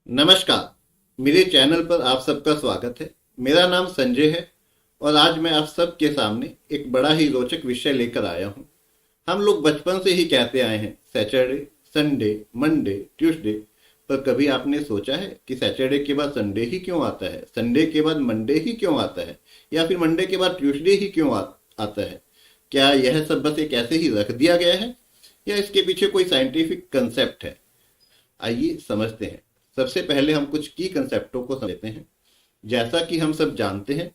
नमस्कार। मेरे चैनल पर आप सबका स्वागत है। मेरा नाम संजय है और आज मैं आप सबके सामने एक बड़ा ही रोचक विषय लेकर आया हूँ। हम लोग बचपन से ही कहते आए हैं सैटरडे, संडे, मंडे, ट्यूसडे, पर कभी आपने सोचा है कि सैटरडे के बाद संडे ही क्यों आता है, संडे के बाद मंडे ही क्यों आता है, या फिर मंडे के बाद ट्यूसडे ही क्यों आता है? क्या यह सब बस एक ऐसे ही रख दिया गया है या इसके पीछे कोई साइंटिफिक कंसेप्ट है? आइए समझते हैं। सबसे पहले हम कुछ की कंसेप्टों को समझते हैं। जैसा कि हम सब जानते हैं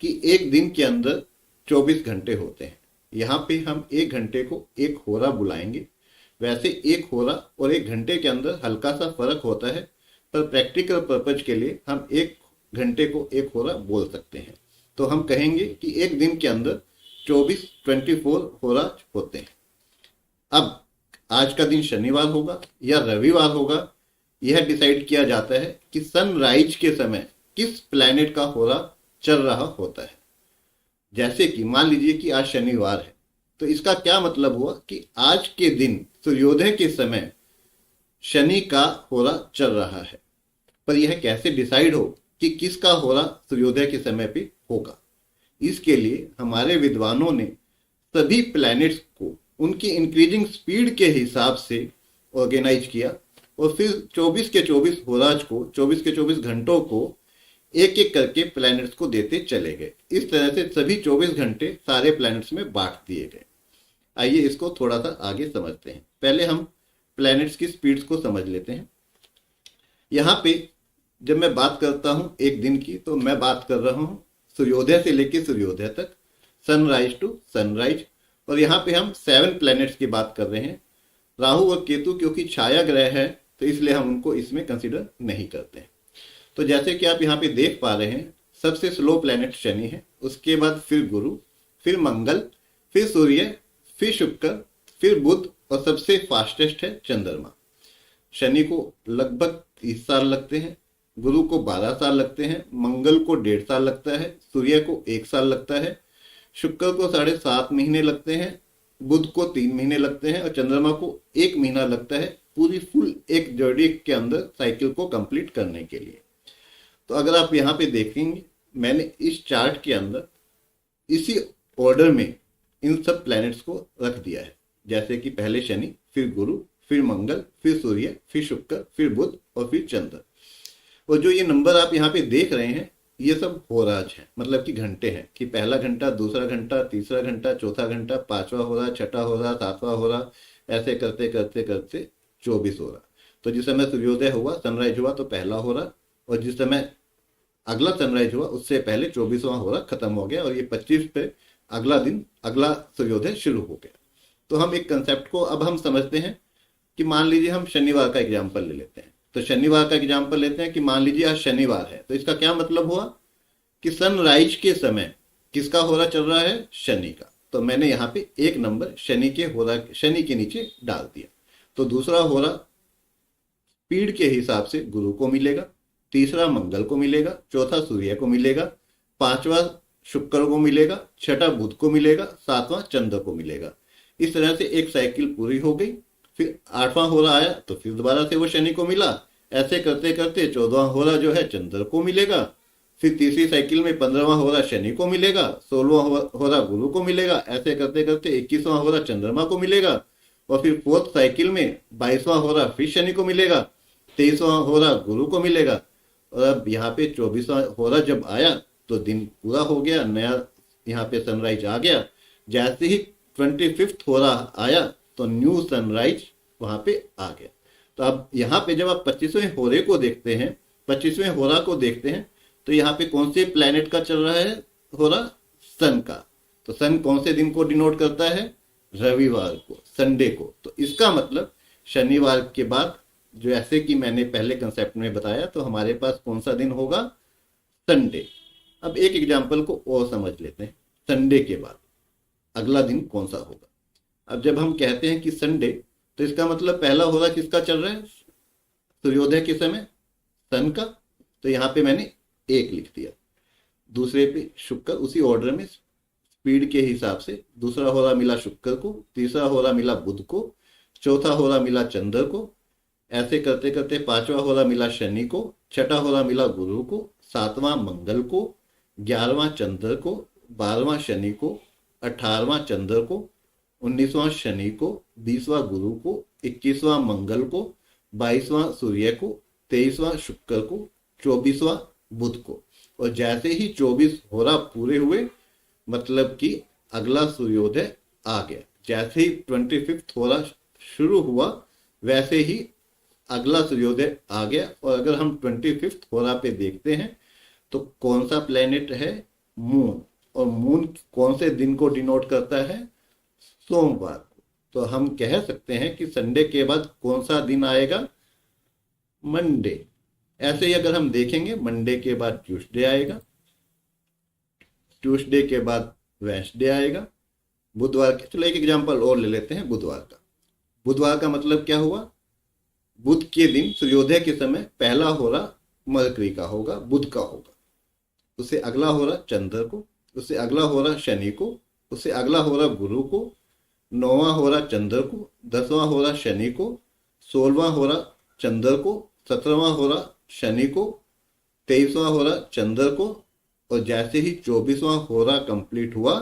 कि एक दिन के अंदर 24 घंटे होते हैं। यहाँ पे हम एक घंटे को एक होरा बुलाएंगे। वैसे एक होरा और एक घंटे के अंदर हल्का सा फर्क होता है, पर प्रैक्टिकल पर्पज के लिए हम एक घंटे को एक होरा बोल सकते हैं। तो हम कहेंगे कि एक दिन के अंदर 24 होरा होते हैं। अब आज का दिन शनिवार होगा या रविवार होगा, यह डिसाइड किया जाता है कि सनराइज के समय किस प्लैनेट का होरा चल रहा होता है। जैसे कि मान लीजिए कि आज शनिवार है, तो इसका क्या मतलब हुआ कि आज के दिन सूर्योदय के समय शनि का होरा चल रहा है। पर यह कैसे डिसाइड हो कि किसका होरा सूर्योदय के समय पे होगा? इसके लिए हमारे विद्वानों ने सभी प्लैनेट्स को उनकी इंक्रीजिंग स्पीड के हिसाब से ऑर्गेनाइज किया और फिर 24 के 24 होराज को, 24 के 24 घंटों को एक एक करके प्लैनेट्स को देते चले गए। इस तरह से सभी 24 घंटे सारे प्लैनेट्स में बांट दिए गए। आइए इसको थोड़ा सा आगे समझते हैं। पहले हम प्लैनेट्स की स्पीड्स को समझ लेते हैं। यहाँ पे जब मैं बात करता हूँ एक दिन की, तो मैं बात कर रहा हूँ सूर्योदय से लेकर सूर्योदय तक, सनराइज टू सनराइज। और यहाँ पे हम 7 प्लैनेट्स की बात कर रहे हैं। राहु और केतु क्योंकि छाया ग्रह है, तो इसलिए हम उनको इसमें कंसीडर नहीं करते हैं। तो जैसे कि आप यहाँ पे देख पा रहे हैं, सबसे स्लो प्लैनेट शनि है, उसके बाद फिर गुरु, फिर मंगल, फिर सूर्य, फिर शुक्र, फिर बुध और सबसे फास्टेस्ट है चंद्रमा। शनि को लगभग 30 साल लगते हैं, गुरु को 12 साल लगते हैं, मंगल को 1.5 साल लगता है, सूर्य को 1 साल लगता है, शुक्र को 7.5 महीने लगते हैं, बुध को 3 महीने लगते हैं और चंद्रमा को 1 महीना लगता है पूरी फुल एक जोडिएक के अंदर साइकिल को कंप्लीट करने के लिए। तो अगर आप यहाँ पे देखेंगे, मैंने इस चार्ट के अंदर इसी ऑर्डर में इन सब प्लैनेट्स को रख दिया है। जैसे कि पहले शनि, फिर गुरु, फिर मंगल, फिर सूर्य, फिर शुक्र, फिर बुध और फिर चंद्र। और जो ये नंबर आप यहाँ पे देख रहे हैं, ये सब होराज हैं, मतलब कि घंटे हैं, कि पहला घंटा, दूसरा घंटा, तीसरा घंटा, चौथा घंटा, 5वां होरा, छठा होरा, 7वां होरा, ऐसे करते करते करते 24 होरा। तो जिस समय सूर्योदय हुआ, सनराइज हुआ, तो पहला होरा, और जिस समय अगला सनराइज हुआ उससे पहले 24वां होरा खत्म हो गया और ये 25 पे अगला दिन, अगला सूर्योदय शुरू हो गया। तो हम एक कंसेप्ट को अब हम समझते हैं कि मान लीजिए हम शनिवार का एग्जाम्पल ले लेते हैं। तो शनिवार का एग्जाम्पल लेते हैं कि मान लीजिए आज शनिवार है, तो इसका क्या मतलब हुआ कि सनराइज के समय किसका होरा चल रहा है? शनि का। तो मैंने यहाँ पे एक नंबर शनि के नीचे डाल दिया। तो दूसरा होरा स्पीड के हिसाब से गुरु को मिलेगा, तीसरा मंगल को मिलेगा, चौथा सूर्य को मिलेगा, 5वां शुक्र को मिलेगा, छठा बुध को मिलेगा, 7वां चंद्र को मिलेगा। इस तरह से एक साइकिल पूरी हो गई। फिर 8वां होरा आया तो फिर दोबारा से वो शनि को मिला। ऐसे करते करते 14वां होरा जो है चंद्र को मिलेगा। फिर तीसरी साइकिल में 15वां होरा शनि को मिलेगा, 16वां होरा गुरु को मिलेगा। ऐसे करते करते 21वां होरा चंद्रमा को मिलेगा और फिर फोर्थ साइकिल में 22वां होरा फिर शनि को मिलेगा, 23वां होरा गुरु को मिलेगा। और अब यहाँ पे 24वां होरा जब आया तो दिन पूरा हो गया, नया यहाँ पे सनराइज आ गया। जैसे ही 25th होरा आया तो न्यू सनराइज वहां पे आ गया। तो अब यहाँ पे जब आप 25वें होरे को देखते हैं, 25वें होरा को देखते हैं, तो यहाँ पे कौन से प्लैनेट का चल रहा है होरा? सन का। तो सन कौन से दिन को डिनोट करता है? रविवार को, संडे को। तो इसका मतलब शनिवार के बाद, जो ऐसे कि मैंने पहले कंसेप्ट में बताया, तो हमारे पास कौन सा दिन होगा? संडे। अब एक एग्जाम्पल को और समझ लेते हैं। संडे के बाद अगला दिन कौन सा होगा? अब जब हम कहते हैं कि संडे, तो इसका मतलब पहला होरा किसका चल रहा है सूर्योदय के समय? सन का। तो यहाँ पे मैंने 1 लिख दिया। दूसरे पे शुक्र, उसी ऑर्डर में स्पीड के हिसाब से। दूसरा होरा मिला शुक्र को, तीसरा होरा मिला बुध को, चौथा होरा मिला चंद्र को। ऐसे करते करते पांचवा होला मिला शनि को, छठा होला मिला गुरु को, सातवां मंगल को, 11वां चंद्र को, 12वां शनि को, 18वां चंद्र को, 19वां शनि को, 20वां गुरु को, 21वां मंगल को, 22वां सूर्य को, 23वां शुक्र को, 24वां बुध को। और जैसे ही 24 होरा पूरे हुए मतलब कि अगला सूर्योदय आ गया। जैसे ही 25th होरा शुरू हुआ वैसे ही अगला सूर्योदय आ गया। और अगर हम 25th होरा पे देखते हैं तो कौन सा प्लेनेट है? मून। और मून कौन से दिन को डिनोट करता है? सोमवार को। तो हम कह सकते हैं कि संडे के बाद कौन सा दिन आएगा? मंडे। ऐसे ही अगर हम देखेंगे मंडे के बाद ट्यूसडे आएगा, ट्यूसडे के बाद वेडनेसडे आएगा, बुधवार के, चलो एक एग्जांपल और ले लेते हैं बुधवार का। बुधवार का मतलब क्या हुआ? बुध के दिन सूर्योदय के समय पहला होरा मरकरी का होगा, बुध का होगा। उससे अगला होरा चंद्र को, उससे अगला होरा शनि को, उससे अगला होरा गुरु को, 9वां होरा चंद्र को, 10वां होरा शनि को, 16वां होरा चंद्र को, 17वां होरा शनि को, 23वां होरा चंद्र को। और जैसे ही 24वां होरा कंप्लीट हुआ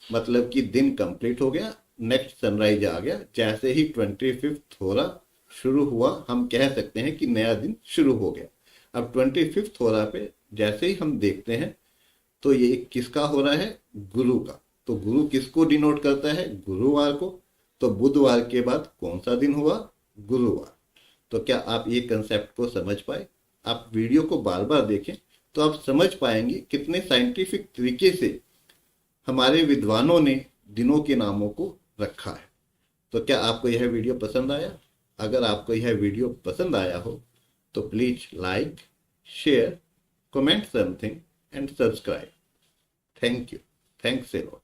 मतलब कि दिन कंप्लीट हो गया, नेक्स्ट सनराइज आ गया। जैसे ही 25th होरा शुरू हुआ हम कह सकते हैं कि नया दिन शुरू हो गया। अब 25th होरा पे जैसे ही हम देखते हैं तो ये किसका हो रहा है? गुरु का। तो गुरु किसको डिनोट करता है? गुरुवार को। तो बुधवार के बाद कौन सा दिन हुआ? गुरुवार। तो क्या आप ये कंसेप्ट को समझ पाए? आप वीडियो को बार बार देखें तो आप समझ पाएंगे कितने साइंटिफिक तरीके से हमारे विद्वानों ने दिनों के नामों को रखा है। तो क्या आपको यह वीडियो पसंद आया? अगर आपको यह वीडियो पसंद आया हो तो please like, share, comment something and subscribe. Thank you. Thanks a lot.